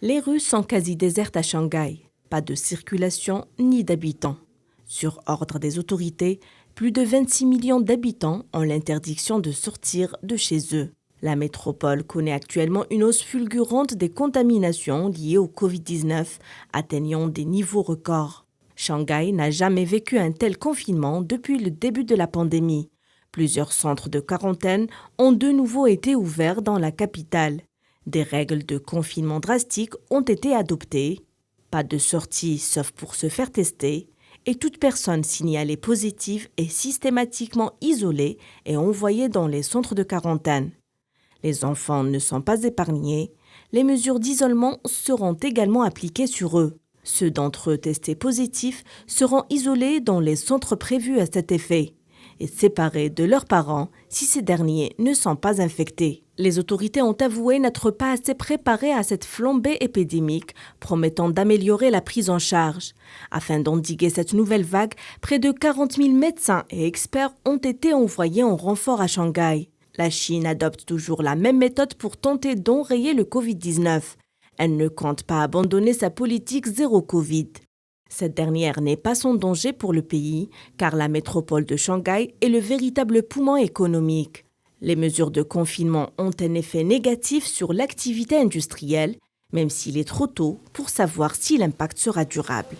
Les rues sont quasi désertes à Shanghai. Pas de circulation ni d'habitants. Sur ordre des autorités, plus de 26 millions d'habitants ont l'interdiction de sortir de chez eux. La métropole connaît actuellement une hausse fulgurante des contaminations liées au Covid-19, atteignant des niveaux records. Shanghai n'a jamais vécu un tel confinement depuis le début de la pandémie. Plusieurs centres de quarantaine ont de nouveau été ouverts dans la capitale. Des règles de confinement drastiques ont été adoptées. Pas de sortie sauf pour se faire tester. Et toute personne signalée positive est systématiquement isolée et envoyée dans les centres de quarantaine. Les enfants ne sont pas épargnés. Les mesures d'isolement seront également appliquées sur eux. Ceux d'entre eux testés positifs seront isolés dans les centres prévus à cet effet et séparés de leurs parents si ces derniers ne sont pas infectés. Les autorités ont avoué n'être pas assez préparées à cette flambée épidémique, promettant d'améliorer la prise en charge. Afin d'endiguer cette nouvelle vague, près de 40 000 médecins et experts ont été envoyés en renfort à Shanghai. La Chine adopte toujours la même méthode pour tenter d'enrayer le Covid-19. Elle ne compte pas abandonner sa politique zéro Covid. Cette dernière n'est pas sans danger pour le pays, car la métropole de Shanghai est le véritable poumon économique. Les mesures de confinement ont un effet négatif sur l'activité industrielle, même s'il est trop tôt pour savoir si l'impact sera durable.